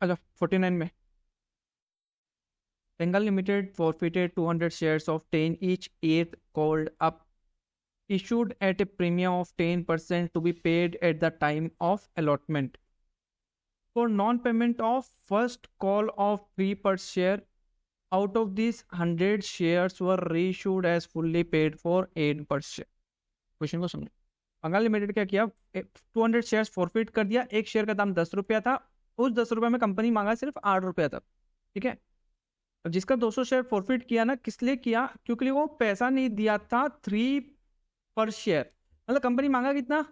अच्छा 49 में Bengal Limited forfeited 200 shares of 10 each 8 called up issued at a premium of 10% to be paid at the time of allotment. For non-payment of first call of 3 per share, out of these 100 shares were reissued as fully paid for 8 per share. Question को समझो। Bengal limited क्या किया, 200 shares forfeit कर दिया। एक share का दाम 10 रुपया था, उस 10 रुपये में कंपनी मांगा सिर्फ 8 रुपया था। ठीक है, अब जिसका 200 शेयर फॉरफिट किया ना, किस लिए किया, क्योंकि वो पैसा नहीं दिया था 3 पर शेयर। मतलब कंपनी मांगा कितना,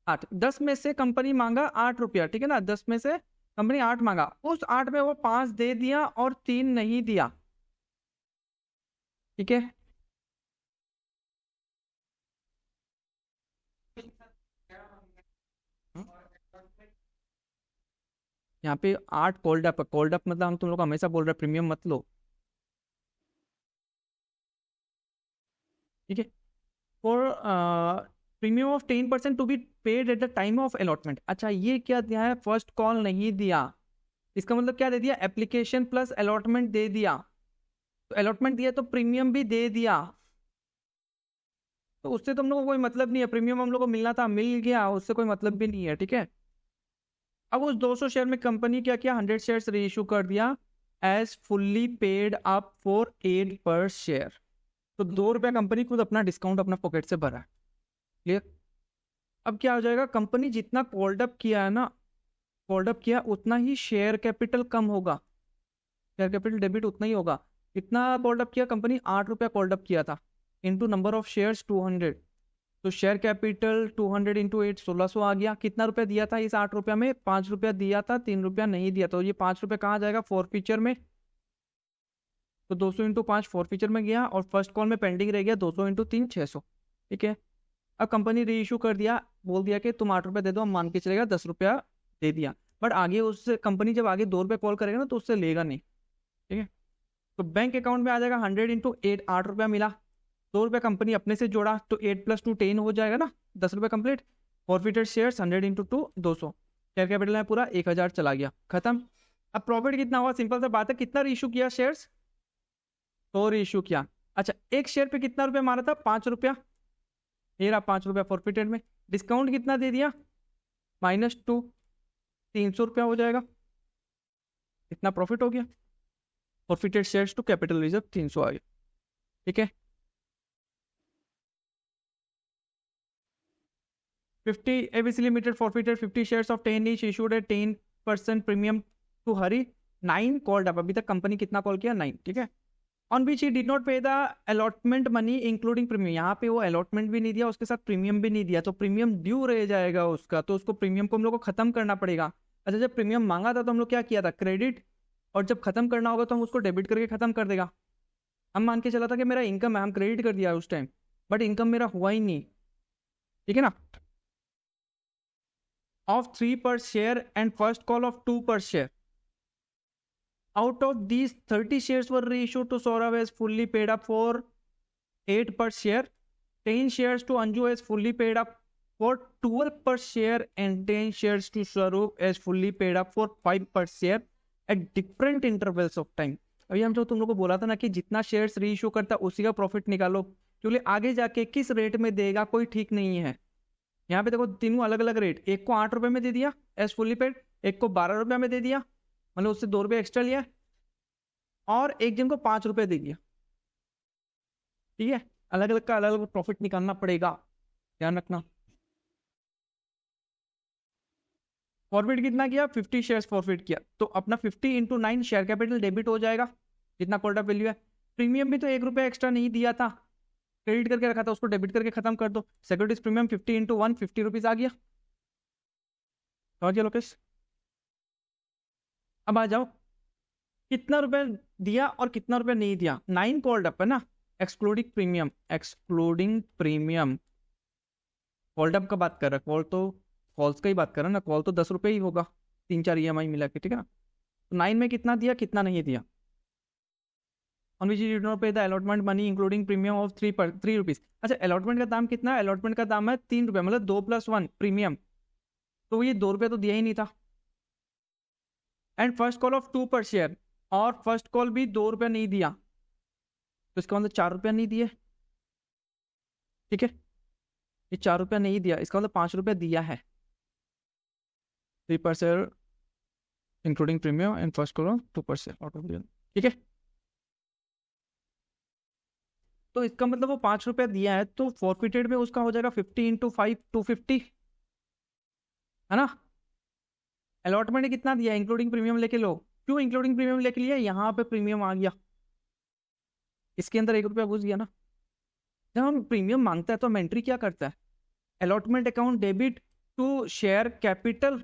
8। 10 में से कंपनी मांगा 8 रुपया, ठीक है ना, 10 में से कंपनी 8 मांगा, उस 8 में वो 5 दे दिया और 3 नहीं दिया। ठीक है, यहाँ पे 8 कोल्ड अप। कोल्ड अप मतलब हम तुम लोग को हमेशा बोल रहे हैं प्रीमियम मत लो। ठीक है, for premium of 10% to be paid at the time of allotment. अच्छा ये क्या दिया है, फर्स्ट कॉल नहीं दिया, इसका मतलब क्या दे दिया, एप्लीकेशन प्लस अलॉटमेंट दे दिया। तो अलॉटमेंट दिया तो प्रीमियम भी दे दिया, तो उससे तुम लोग को कोई मतलब नहीं है। प्रीमियम हम लोग को मिलना था, मिल गया, उससे कोई मतलब भी नहीं है। ठीक है, अब उस 200 शेयर में कंपनी क्या किया, 100 शेयर रीइश्यू कर दिया as fully paid up for 8 per share. तो 2 रुपया कंपनी खुद अपना डिस्काउंट अपना पॉकेट से भरा है। क्लियर। अब क्या हो जाएगा, कंपनी जितना कॉल्ड अप किया है ना, कॉल्ड अप किया उतना ही शेयर कैपिटल कम होगा, शेयर कैपिटल डेबिट उतना ही होगा। कितना कॉल्ड अप किया कंपनी, 8 रुपया कॉल्ड अप किया था, इंटू नंबर ऑफ शेयर्स 200, तो शेयर कैपिटल 200 इंटू 8 1600 आ गया। कितना रुपया दिया था इस 8 रुपया में, 5 रुपया दिया था, 3 रुपया नहीं दिया। तो ये 5 रुपया कहाँ जाएगा, फॉरफीचर में। तो 200 इंटू 5 फॉरफीचर में गया, और फर्स्ट कॉल में पेंडिंग रह गया 200 इंटू 3 600। ठीक है, अब कंपनी री इशू कर दिया, बोल दिया कि तुम 8 रुपया दे दो, हम मान के चलेगा 10 रुपया दे दिया। बट आगे उससे कंपनी जब आगे 2 रुपये कॉल करेगा ना, तो उससे लेगा नहीं। ठीक है, तो बैंक अकाउंट में आ जाएगा 100 इंटू 8, 8 रुपया मिला, 2 रुपया कंपनी अपने से जोड़ा, तो 8 + 2 10 हो जाएगा ना, 10 रुपये complete. Forfeited shares 100 into 2 200, share capital में पूरा 1000 चला गया, खत्म। अब प्रॉफिट कितना हुआ, सिंपल सा बात है, कितना रीइश्यू किया शेयर्स, 100 रीइश्यू किया। अच्छा एक शेयर पे कितना रुपया मारा था, 5 रुपया, ये रहा 5 रुपया फॉरफिटेड में। डिस्काउंट कितना दे दिया, -2, 300 रुपया हो जाएगा, इतना प्रॉफिट हो गया। Forfeited shares to capital reserve 300 आ गया। ठीक है, 50 ABC Limited forfeited 50 shares of 10 each issued at 10% premium to Hari 9 called up। अभी तक कंपनी कितना कॉल किया, 9। ठीक है, on which he did not pay the allotment money including premium. यहाँ पे वो अलॉटमेंट भी नहीं दिया, उसके साथ प्रीमियम भी नहीं दिया, तो प्रीमियम ड्यू रह जाएगा उसका, तो उसको प्रीमियम को हम लोग को खत्म करना पड़ेगा। अच्छा जब प्रीमियम मांगा था तो हम लोग क्या किया था, क्रेडिट, और जब खत्म करना होगा तो हम उसको डेबिट करके खत्म कर देगा। हम मान के चला था कि मेरा इनकम है, हम क्रेडिट कर दिया उस टाइम, बट इनकम मेरा हुआ ही नहीं। ठीक है ना, of 3 per share and first call of 2 per share. Out of these 30 shares were reissued to Saurav as fully paid up for 8 per share, 10 shares to Anju as fully paid up for 12 per share, and 10 shares to Swaroop as fully paid up for 5 per share at different intervals of time. अभी हम जो तुम लोग को बोला था ना कि जितना शेयर्स रीइश्यू करता उसी का प्रॉफिट निकालो, क्योंकि आगे जाके किस रेट में देगा कोई ठीक नहीं है। यहाँ पे देखो तीनों अलग अलग रेट, एक को 8 रुपए में दे दिया एज फुल्ली पेड, एक को 12 रुपया में दे दिया, मतलब उससे 2 रुपये एक्स्ट्रा लिया, और एक जन को 5 रुपये दे दिया। ठीक है, अलग अलग का अलग अलग प्रॉफिट निकालना पड़ेगा, ध्यान रखना। फॉरफिट कितना किया, 50 शेयर्स फॉरफिट किया, तो अपना 50 इंटू 9 शेयर कैपिटल डेबिट हो जाएगा, जितना कॉल्ड अप वैल्यू है। प्रीमियम भी तो 1 रुपया एक्स्ट्रा नहीं दिया था, क्रेडिट करके रखा था, उसको डेबिट करके खत्म कर दो। सिक्योरिटीज प्रीमियम 50 इंटू 1 50 रुपीज आ गया। समझ गया लोकेश। अब आ जाओ कितना रुपए दिया और कितना रुपया नहीं दिया। 9 कॉल्ड अप है ना, excluding premium, excluding premium. Called up का बात कर रहा है, कॉल तो कॉल्स का ही बात कर रहा है ना, कॉल तो 10 रुपये ही होगा, 3-4 EMI मिला के। ठीक है ना, तो 9 में कितना दिया कितना नहीं दिया। On which you did not pay the allotment money including premium of 3 rupees. अच्छा अलॉटमेंट का दाम कितना है, अलॉटमेंट का दाम है 3 रुपया, मतलब 2 + 1 प्रीमियम, तो ये 2 रुपया तो दिया ही नहीं था। एंड फर्स्ट कॉल ऑफ 2 पर शेयर, और फर्स्ट कॉल भी 2 रुपया नहीं दिया, तो इसका मतलब 4 रुपया नहीं दिए, ठीक है, ये 4 रुपया नहीं दिया, इसका मतलब 5 रुपया दिया है। 3 पर share including premium and first call of 2 पर शेयर आउट ऑफ, ठीक है। तो इसका मतलब वो 5 रुपया दिया है, तो फॉरफिटेड में उसका हो जाएगा 50 इंटू 5 250, है ना। अलॉटमेंट ने कितना दिया इंक्लूडिंग प्रीमियम लेके लो, क्यों इंक्लूडिंग प्रीमियम लेके लिया, यहाँ पे प्रीमियम आ गया, इसके अंदर 1 रुपया घुस गया ना। जब हम प्रीमियम मांगता है तो हम एंट्री क्या करता है, allotment account debit to share capital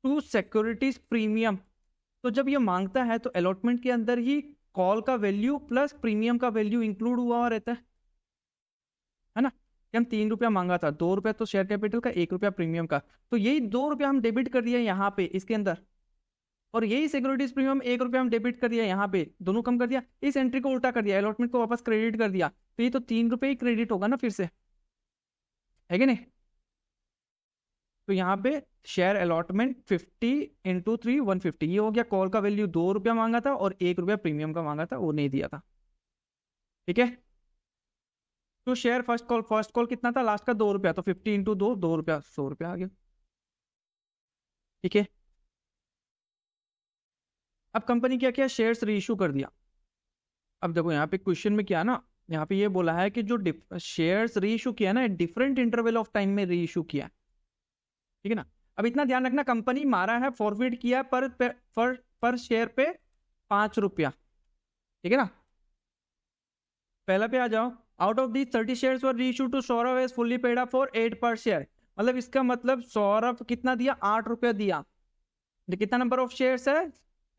to securities premium. तो जब ये मांगता है तो अलॉटमेंट के अंदर ही कॉल का वैल्यू प्लस प्रीमियम का वैल्यू इंक्लूड हुआ हुआ रहता है ना। कि हम 3 रुपया मांगा था, 2 रुपया तो शेयर कैपिटल का, 1 रुपया प्रीमियम का, तो यही 2 रुपया हम डेबिट कर दिया यहाँ पे इसके अंदर, और यही सिक्योरिटीज प्रीमियम 1 रुपया हम डेबिट कर दिया यहाँ पे, दोनों कम कर दिया, इस एंट्री को उल्टा कर दिया, अलॉटमेंट को वापस क्रेडिट कर दिया, तो ये तो 3 रुपये ही क्रेडिट होगा ना फिर से, है कि नहीं। तो यहाँ पे शेयर अलॉटमेंट 50 इंटू 3 150, ये हो गया। कॉल का वैल्यू 2 रुपया मांगा था और 1 रुपया प्रीमियम का मांगा था, वो नहीं दिया था, ठीक है। तो शेयर फर्स्ट कॉल कितना था लास्ट का, 2 रुपया, तो 50 इंटू 2 2 रुपया, 100 रुपया आ गया, ठीक है। अब कंपनी क्या किया, शेयर्स रीइश्यू कर दिया। अब देखो यहाँ पे क्वेश्चन में क्या है ना, यहाँ पे ये बोला है कि जो शेयर्स रीइश्यू किया ना, डिफरेंट इंटरवल ऑफ टाइम में रीइश्यू किया, ठीक है ना। अब इतना ध्यान रखना, कंपनी मारा है, फॉरवर्ड किया पर शेयर पे 5 रुपया, ठीक है ना। पहला पे आ जाओ, out of the 30 shares were reissue to Saurabh as fully paid up for 8 per share, मतलब इसका मतलब सौरभ कितना दिया, 8 रुपया दिया। कितना नंबर ऑफ शेयर्स है,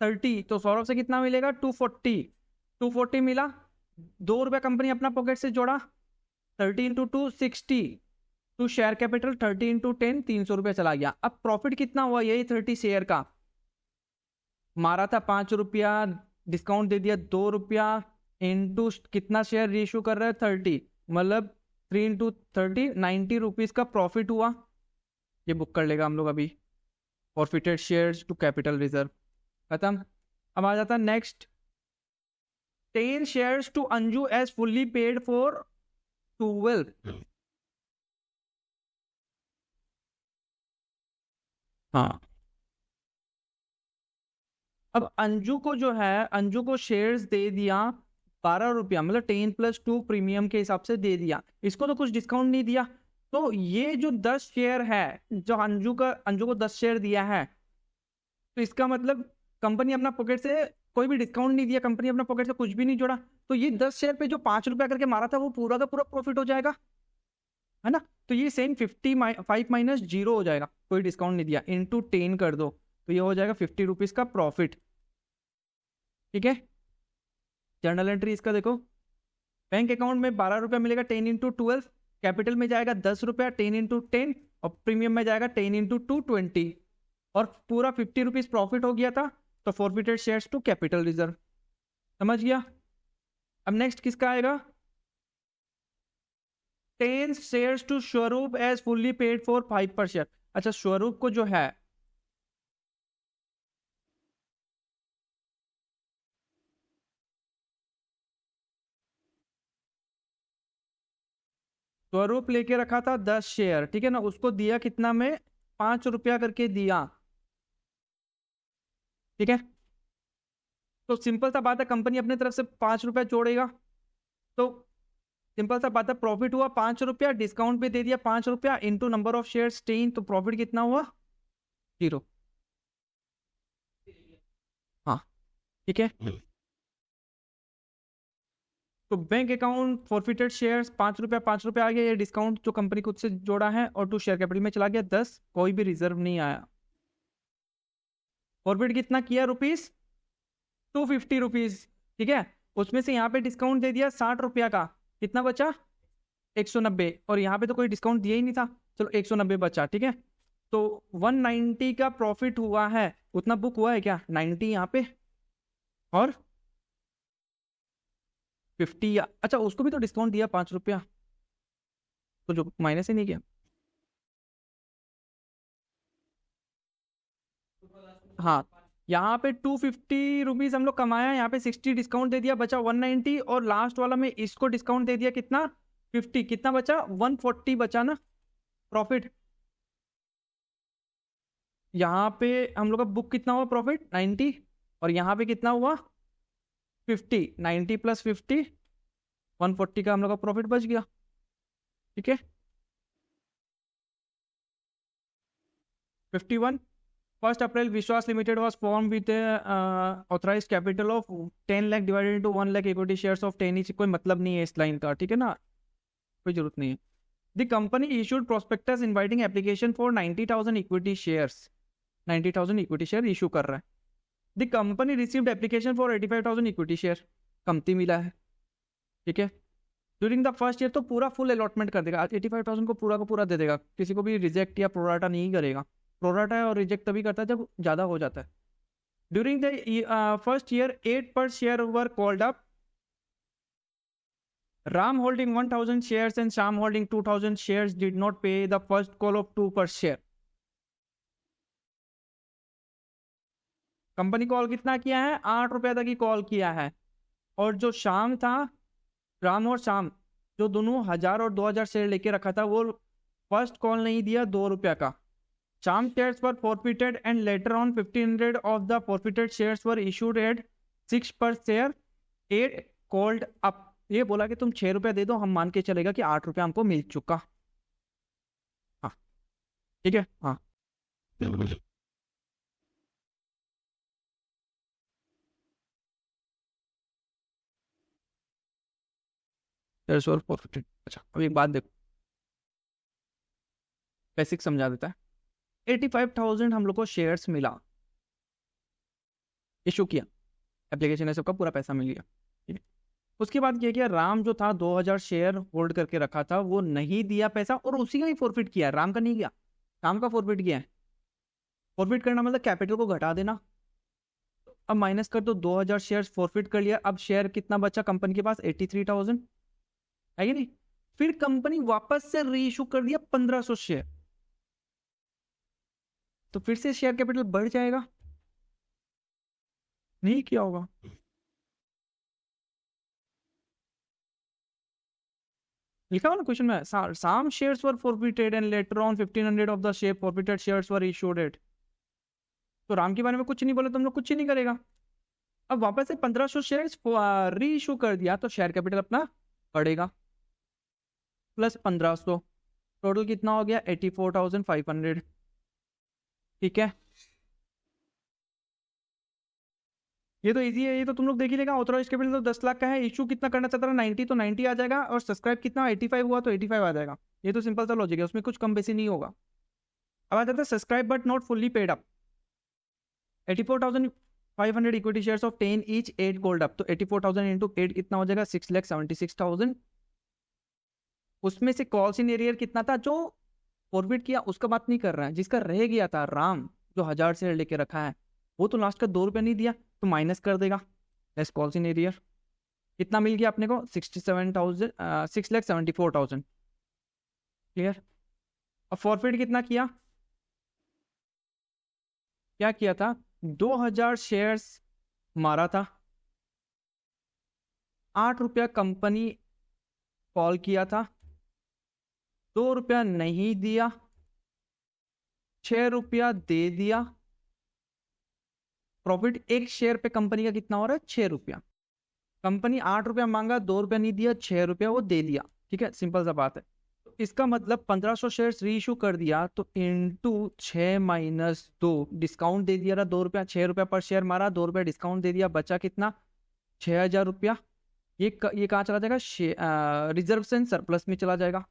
30, तो सौरभ से कितना मिलेगा, 240 मिला, 2 रुपया कंपनी अपना पॉकेट से जोड़ा, 30 into 2 60, to share capital 30 into 10 300 रुपया चला गया। अब प्रॉफिट कितना हुआ, यही 30 शेयर का, मारा था 5 रुपया, डिस्काउंट दे दिया 2 रुपया, इंटू कितना शेयर रीइश्यू कर रहा है 30, मतलब 3 इंटू 30 90 रुपीज का प्रॉफिट हुआ, ये बुक कर लेगा हम लोग अभी, forfeited shares to capital reserve, खत्म। अब आ जाता next, 10 shares to Anju as fully paid for 12, हाँ। अब अंजू को जो है, अंजू को शेयर्स दे दिया 12 रुपया, मतलब 10 प्लस 2 प्रीमियम के हिसाब से दे दिया, इसको तो कुछ डिस्काउंट नहीं दिया, तो ये जो 10 शेयर है, जो अंजू को 10 शेयर दिया है, तो इसका मतलब कंपनी अपना पॉकेट से कोई भी डिस्काउंट नहीं दिया, कंपनी अपना पॉकेट से कुछ भी नहीं जोड़ा, तो ये 10 शेयर पे जो 5 रुपया करके मारा था वो पूरा का पूरा प्रॉफिट हो जाएगा, है ना। तो ये सेम 5 माइनस 0 हो जाएगा, कोई डिस्काउंट नहीं दिया, इंटू 10 कर दो, तो ये हो जाएगा 50 रुपीज का प्रॉफिट, ठीक है। जर्नल एंट्री इसका देखो, बैंक अकाउंट में 12 रुपया मिलेगा, 10 इंटू 12, कैपिटल में जाएगा 10 रुपया 10 इंटू 10, और प्रीमियम में जाएगा 10 इंटू 2 20, और पूरा 50 रुपीज प्रॉफिट हो गया था, तो forfeited shares to capital reserve, समझ गया। अब नेक्स्ट किसका आएगा, 10 shares to Swaroop as fully paid for 5 per share. अच्छा, स्वरूप को जो है, स्वरूप लेके रखा था 10 शेयर, ठीक है ना, उसको दिया कितना में, 5 रुपया करके दिया, ठीक है। तो सिंपल सा बात है, कंपनी अपने तरफ से 5 रुपया जोड़ेगा, तो सिंपल सा बात है, प्रॉफिट हुआ 5 रुपया, डिस्काउंट पे दे दिया 5 रुपया, इंटू नंबर ऑफ शेयर 10, तो प्रॉफिट कितना हुआ, 0, हाँ, ठीक है। तो बैंक अकाउंट फॉरफिटेड शेयर्स 5 रुपया आ गया, ये डिस्काउंट जो कंपनी खुद से जोड़ा है, और टू शेयर कैपिटल में चला गया 10, कोई भी रिजर्व नहीं आया। फॉरफिट कितना किया, रुपीज 250 रुपीज, ठीक है। उसमें से यहाँ पे डिस्काउंट दे दिया 60 रुपया का, कितना बचा 190, और यहाँ पे तो कोई डिस्काउंट दिया ही नहीं था, चलो 190 बचा, ठीक है। तो 190 का प्रॉफिट हुआ है, उतना बुक हुआ है क्या, 90 यहाँ पे, और 50, अच्छा उसको भी तो डिस्काउंट दिया 5 रुपया, तो जो माइनस ही नहीं किया, हाँ, यहाँ पे 250 रुपीज हम लोग कमाया, यहाँ पे 60 डिस्काउंट दे दिया, बचा 190, और लास्ट वाला में इसको डिस्काउंट दे दिया कितना 50, कितना बचा 140 बचा ना प्रॉफिट। यहाँ पे हम लोग का बुक कितना हुआ प्रॉफिट 90, और यहाँ पे कितना हुआ 50, 90 प्लस 50 140 का हम लोग का प्रॉफिट बच गया। ठीक है 51, 1 अप्रैल विश्वास limited was formed with authorized capital of 10 lakh divided into 1 lakh equity shares of 10 each। कोई मतलब नहीं है इस लाइन का, ठीक है ना, कोई जरूरत नहीं है। The company issued prospectus inviting application for 90,000 equity shares, 90,000 equity share issue कर रहा है। The company received application for 85,000 equity share, कमती मिला है, ठीक है। ड्यूरिंग द फर्स्ट ईयर तो पूरा फुल अलॉटमेंट कर देगा, 85,000 को पूरा दे देगा, किसी को भी रिजेक्ट या प्रोराटा नहीं करेगा। प्रोराटा है और रिजेक्ट तभी करता है जब ज़्यादा हो जाता है। During the first year 8 per share were called up, Ram holding 1,000 shares and Sham holding 2,000 shares did not pay the first call of 2 per share। Company call कितना किया है 8 रुपए तक ही कॉल किया है, और जो शाम था, राम और शाम जो दोनों 1000 और 2000 शेयर लेके रखा था, वो फर्स्ट कॉल नहीं दिया 2 रुपया का। शाम shares were forfeited and later on 1500 of the forfeited shares were issued at 6 per share, 8 called up. ये बोला कि तुम 6 रुपया दे दो, हम मान के चलेगा कि 8 रुपया हमको मिल चुका। हाँ ठीक है, हाँ शेयर्स वर फॉरफिटेड। अच्छा अब एक बात देखो, बेसिक समझा देता है। 85,000 हम लोग को शेयर्स मिला, इशू किया, एप्लीकेशन है, सबका पूरा पैसा मिल गया, ठीक है। उसके बाद क्या किया, राम जो था 2000 शेयर होल्ड करके रखा था, वो नहीं दिया पैसा, और उसी का ही फॉरफिट किया, राम का नहीं किया, शाम का फॉरफिट किया है। फॉरफिट करना मतलब कैपिटल को घटा देना। अब माइनस कर दो, 2000 शेयर फॉरफिट कर लिया, अब शेयर कितना बचा कंपनी के पास 83,000, है कि नहीं। फिर कंपनी वापस से री इशू कर दिया 1500 शेयर, तो फिर से शेयर कैपिटल बढ़ जाएगा, नहीं किया होगा। लिखा हुआ ना क्वेश्चन में, some shares were forfeited and later on 1500 of the share forfeited shares were issued at। तो राम के बारे में कुछ नहीं बोले तो हम लोग कुछ ही नहीं करेगा। अब वापस से 1500 शेयर्स री इशू कर दिया, तो शेयर कैपिटल अपना बढ़ेगा, प्लस 1500, टोटल कितना हो गया 84,500, ठीक है। ये तो इजी है, ये तो तुम लोग देख ही लेगा। ऑथराइज कैपिटल तो 10 लाख का है, इशू कितना करना चाहता था 90, तो 90 आ जाएगा, और सब्सक्राइब कितना 85 हुआ तो 85 आ जाएगा। ये तो सिंपल सा लॉजिक है, उसमें कुछ कम बेसी नहीं होगा। अब आ जाता है subscribe but not fully paid up, 84,500 equity shares of 10 each 8 gold up, तो 84,000 इंटू 8 कितना हो जाएगा 6,76,000। उसमें से कॉल्स इन एरियर कितना था, जो फॉरवर्ड किया उसका बात नहीं कर रहा है, जिसका रह गया था राम जो 1000 शेयर लेके रखा है, वो तो लास्ट का 2 रुपया नहीं दिया, तो माइनस कर देगा, लेस कॉल्स इन एरियर। कितना मिल गया अपने को 67,000, 6,74,000, क्लियर। अब फॉरफिट कितना किया, क्या किया था 2000 शेयर्स मारा था, 8 रुपया कंपनी कॉल किया था, 2 रुपया नहीं दिया, 6 रुपया दे दिया, प्रॉफिट एक शेयर पे कंपनी का कितना हो रहा है 6 रुपया। कंपनी 8 रुपया मांगा, 2 रुपया नहीं दिया, 6 रुपया वो दे दिया, ठीक है, सिंपल सा बात है। तो इसका मतलब 1500 शेयर्स री इशू कर दिया, तो इंटू 6 माइनस 2, डिस्काउंट दे दिया 2 रुपया, 6 रुपया पर शेयर मारा, 2 रुपया डिस्काउंट दे दिया, बचा कितना 6,000 रुपया। ये कहाँ चला जाएगा, रिजर्व एंड सरप्लस में चला जाएगा।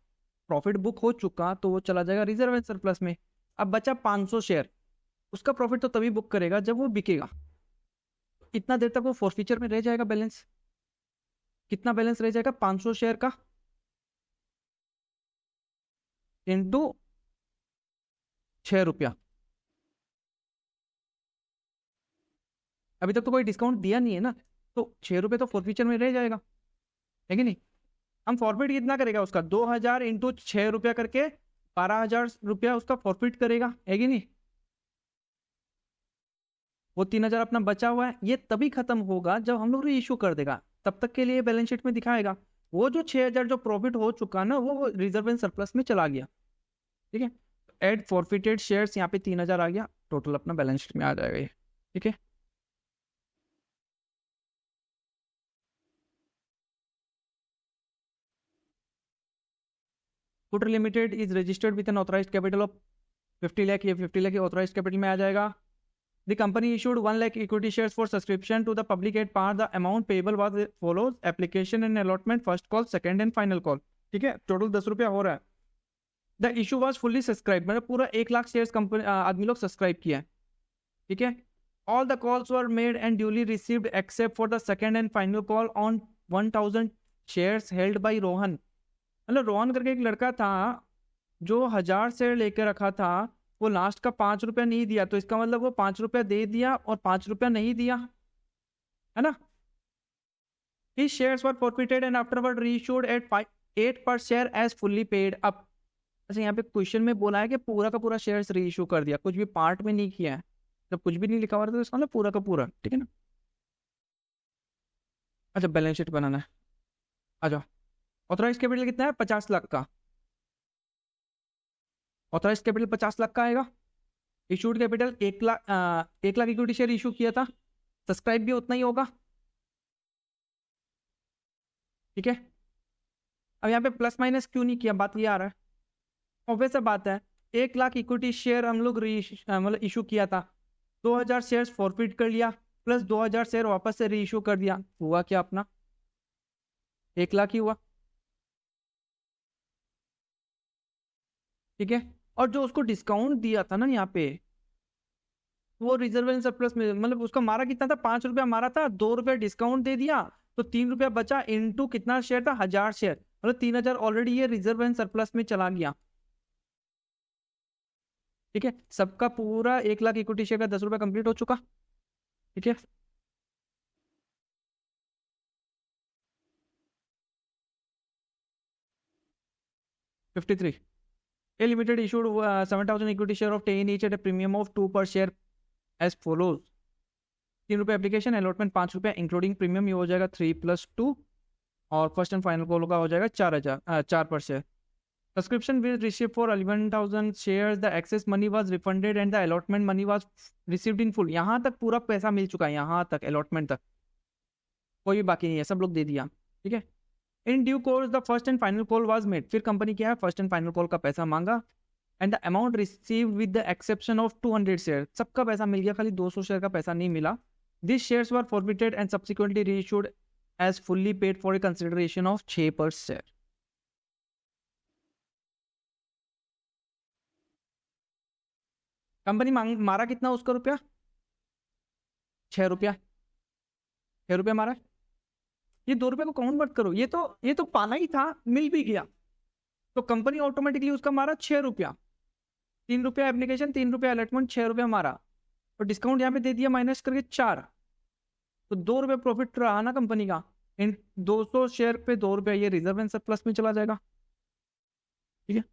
प्रॉफिट बुक हो चुका तो वो चला जाएगा रिजर्व एंड सरप्लस में। अब बचा 500 शेयर, उसका प्रॉफिट तो तभी बुक करेगा जब वो बिकेगा। इतना देर तक वो फॉरफीचर में रह जाएगा बैलेंस, कितना बैलेंस रह जाएगा 500 शेयर का इंटू 6 रुपया। अभी तक तो कोई डिस्काउंट दिया नहीं है ना, तो 6 रुपये तो फॉरफीचर में रह जाएगा, है कि नहीं। हम फॉरफिट कितना करेगा उसका 2000 इंटू 6 रुपया करके 12,000 रुपया उसका फॉरफिट करेगा, है कि नहीं। वो 3,000 अपना बचा हुआ है, ये तभी खत्म होगा जब हम लोग री इशू कर देगा, तब तक के लिए बैलेंस शीट में दिखाएगा। वो जो 6,000 जो प्रॉफिट हो चुका ना, वो रिजर्व एंड सरप्लस में चला गया। ठीक है, एड फॉरफिटेड शेयर्स, यहाँ पे 3,000 आ गया, टोटल अपना बैलेंस शीट में आ जाएगा ये। ठीक है, put limited is registered with N authorised capital of 50 lakh, ये 50 लाख ऑथराइज्ड कैपिटल में आ जाएगा। The company issued 1 lakh equity shares for subscription to the public at par. The amount payable was follows: application and allotment, first call, second and final call. ठीक है, total 10 रुपया हो रहा है। The issue was fully subscribe, मतलब पूरा 1 lakh shares company आदमी लोग सब्सक्राइब किया है। ठीक है, all the calls were made and duly received except for the second and final call on 1,000 shares held by Rohan. मतलब रोहन करके एक लड़का था जो 1,000 शेयर लेकर रखा था, वो लास्ट का 5 रुपया नहीं दिया, तो इसका मतलब वो 5 रुपया दे दिया और 5 रुपया नहीं दिया, है ना। His shares were forfeited and afterward reissued at 8 per share as fully paid up. अच्छा, यहाँ पे क्वेश्चन में बोला है कि पूरा का पूरा शेयर्स रीइश्यू कर दिया, कुछ भी पार्ट में नहीं किया है। जब कुछ भी नहीं लिखा हुआ था तो इसका मतलब पूरा का पूरा। ठीक है ना। अच्छा, बैलेंस शीट बनाना है, आ जाओ। ऑथराइज कैपिटल कितना है? 50 लाख का। ऑथराइज कैपिटल 50 लाख का आएगा। Issued capital 1 lakh equity share issue किया था, सब्सक्राइब भी उतना ही होगा। ठीक है, अब यहाँ पे प्लस माइनस क्यों नहीं किया, बात ये आ रहा है, ऑब्वियस बात है। 1 लाख इक्विटी शेयर हम लोग मतलब इशू किया था, 2,000 शेयर फॉरफिट कर लिया, प्लस 2,000 शेयर वापस से री इशू कर दिया, हुआ क्या अपना 1 लाख ही हुआ। ठीक है, और जो उसको डिस्काउंट दिया था ना यहाँ पे, वो रिजर्व एंड सरप्लस में, मतलब उसका मारा कितना था, 5 रुपया मारा था, 2 रुपया डिस्काउंट दे दिया, तो 3 रुपया बचा, इनटू कितना शेयर था, 1,000 शेयर, मतलब 3,000 ऑलरेडी ये रिजर्व एंड सरप्लस में चला गया। ठीक है, सबका पूरा 1 लाख इक्विटी शेयर का 10 रुपया कंप्लीट हो चुका। ठीक है, $53 A limited issued 7,000 equity share of 10 each at a premium of 2 per share as follows: 3 रुपये एप्लीकेशन, अलॉटमेंट 5 रुपया इंक्लूडिंग प्रीमियम, ये हो जाएगा 3 + 2, और फर्स्ट एंड फाइनल कॉल का हो जाएगा 4 पर share. Subscription will receive for 11,000 shares, the excess money was refunded and the allotment money was received in full. यहाँ तक पूरा पैसा मिल चुका है, यहाँ तक अलॉटमेंट तक कोई भी बाकी नहीं है, सब लोग दे दिया। ठीक है, in due course the first and final call was made, फिर कंपनी क्या है, फर्स्ट एंड फाइनल कॉल का पैसा मांगा, and the amount receive with the exception of 200 share, सबका पैसा मिल गया, खाली 200 शेयर का पैसा नहीं मिला। This shares were forfeited and subsequently reissued as fully paid for a consideration of 6 per share. Company मारा कितना उसका रुपया, 6 रुपया, 6 रुपया मारा। ये 2 रुपये को काउंट मत करो, ये तो पाना ही था, मिल भी गया, तो कंपनी ऑटोमेटिकली उसका मारा 6 रुपया। 3 रुपया एप्लीकेशन, 3 रुपया अलॉटमेंट, 6 रुपया मारा, और डिस्काउंट यहाँ पे दे दिया माइनस करके 4, तो 2 रुपये प्रॉफिट रहा ना कंपनी का। इन 200 शेयर पे 2 रुपया ये रिजर्व एंड सरप्लस में चला जाएगा। ठीक है,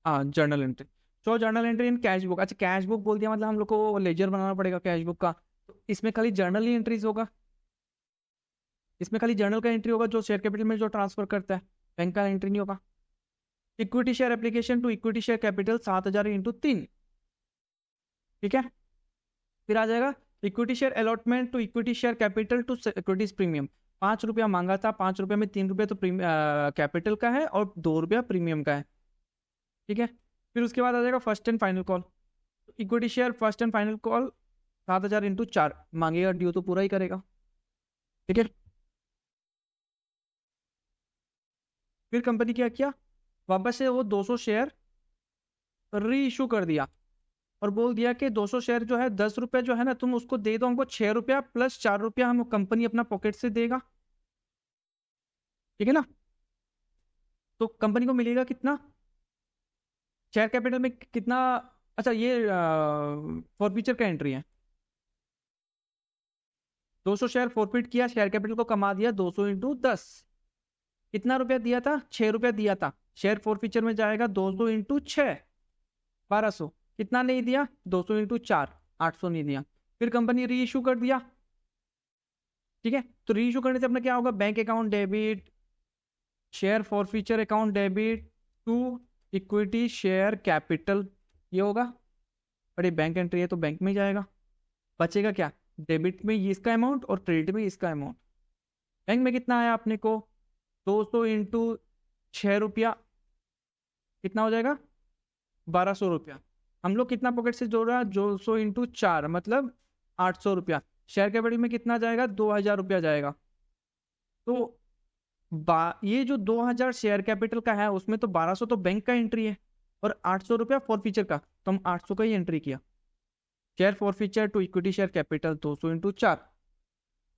हाँ, journal entry. So journal entry in cash book. अच्छा, कैश बुक बोल दिया मतलब हम लोग को लेजर बनाना पड़ेगा कैश बुक का, तो इसमें खाली जर्नल ही एंट्रीज होगा, इसमें खाली जर्नल का एंट्री होगा जो शेयर कैपिटल में जो ट्रांसफर करता है, बैंक का एंट्री नहीं होगा। Equity share application to equity share capital 7,000 × 3। ठीक है, फिर आ जाएगा equity share allotment to equity share capital to equities premium. 5 रुपया मांगा था, 5 रुपया में 3 रुपया तो कैपिटल का है और 2 रुपया प्रीमियम का है। ठीक है, फिर उसके बाद आ जाएगा first and final call, equity share first and final call 7,000 × 4 मांगेगा, ड्यू तो पूरा ही करेगा। ठीक है, फिर कंपनी क्या किया, वापस से वो 200 शेयर री इशू कर दिया और बोल दिया कि 200 शेयर जो है 10 रुपया जो है ना, तुम उसको दे दो हमको 6 रुपया प्लस 4 रुपया हम कंपनी अपना पॉकेट से देगा। ठीक है ना, तो कंपनी को मिलेगा कितना, शेयर कैपिटल में कितना। अच्छा, ये फॉरफीचर का एंट्री है, 200 शेयर फॉरफिट किया, शेयर कैपिटल को कमा दिया 200 × 10, कितना रुपया दिया था, 6 रुपया दिया था, शेयर फॉरफीचर में जाएगा 200 × 6, 1200, कितना नहीं दिया, 200 × 4, 800 नहीं दिया। फिर कंपनी री इशू कर दिया, ठीक है। तो री इशू करने से अपना क्या होगा, bank account debit, share forfeiture account debit to equity share capital, ये होगा। और ये बैंक एंट्री है तो बैंक में जाएगा। बचेगा क्या, डेबिट में ये इसका अमाउंट और क्रेडिट में इसका अमाउंट। बैंक में कितना आया अपने को, 200 इंटू 6 रुपया, कितना हो जाएगा 1200 रुपया। हम लोग कितना पॉकेट से जोड़ रहा है, 200 इंटू 4 मतलब 800 रुपया। शेयर कैपिटल में कितना जाएगा, 2000 रुपया जाएगा। तो ये जो 2000 शेयर कैपिटल का है उसमें तो 1200 तो बैंक का एंट्री है और 800 रुपया फॉर फीचर का, तो हम 800 का ही एंट्री किया। Share forfeiture to equity share capital 200 into 4,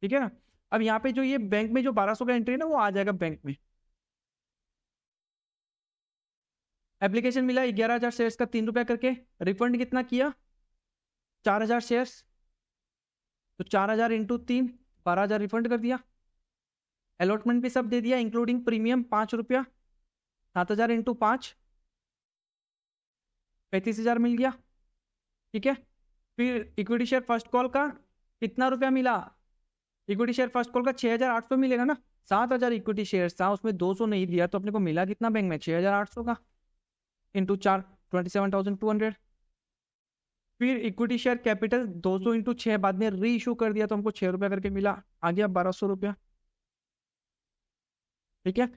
ठीक है ना। अब यहाँ पे जो ये बैंक में जो 1200 का एंट्री है ना वो आ जाएगा बैंक में। एप्लीकेशन मिला 11,000 शेयर्स का 3 रुपया करके, रिफंड कितना किया 4000 शेयर्स, तो 4000 इंटू 3 12,000 रिफंड कर दिया। अलॉटमेंट भी सब दे दिया इंक्लूडिंग प्रीमियम 5 रुपया, 7,000 इंटू 5 35,000 मिल गया, ठीक है। फिर इक्विटी शेयर फर्स्ट कॉल का कितना रुपया मिला, इक्विटी शेयर फर्स्ट कॉल का 6,800 मिलेगा ना। 7,000 इक्विटी शेयर था उसमें 200 नहीं दिया तो अपने को मिला कितना बैंक में 6,800 का, इंटू 4 27,200। फिर इक्विटी शेयर कैपिटल 200 इंटू 6 बाद में री इशू कर दिया तो हमको 6 रुपया करके मिला, आ गया 1200 रुपया, ठीक है।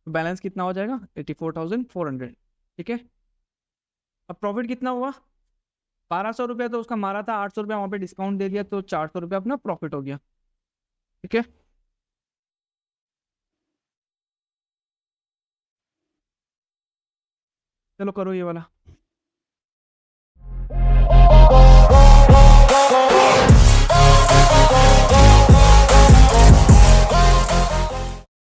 बैलेंस कितना हो जाएगा 84,400, ठीक है। अब प्रॉफिट कितना हुआ 1200 रुपया, तो उसका मारा था 800 रुपया, वहां पे डिस्काउंट दे दिया तो 400 रुपया अपना प्रॉफिट हो गया, ठीक है। चलो करो ये वाला।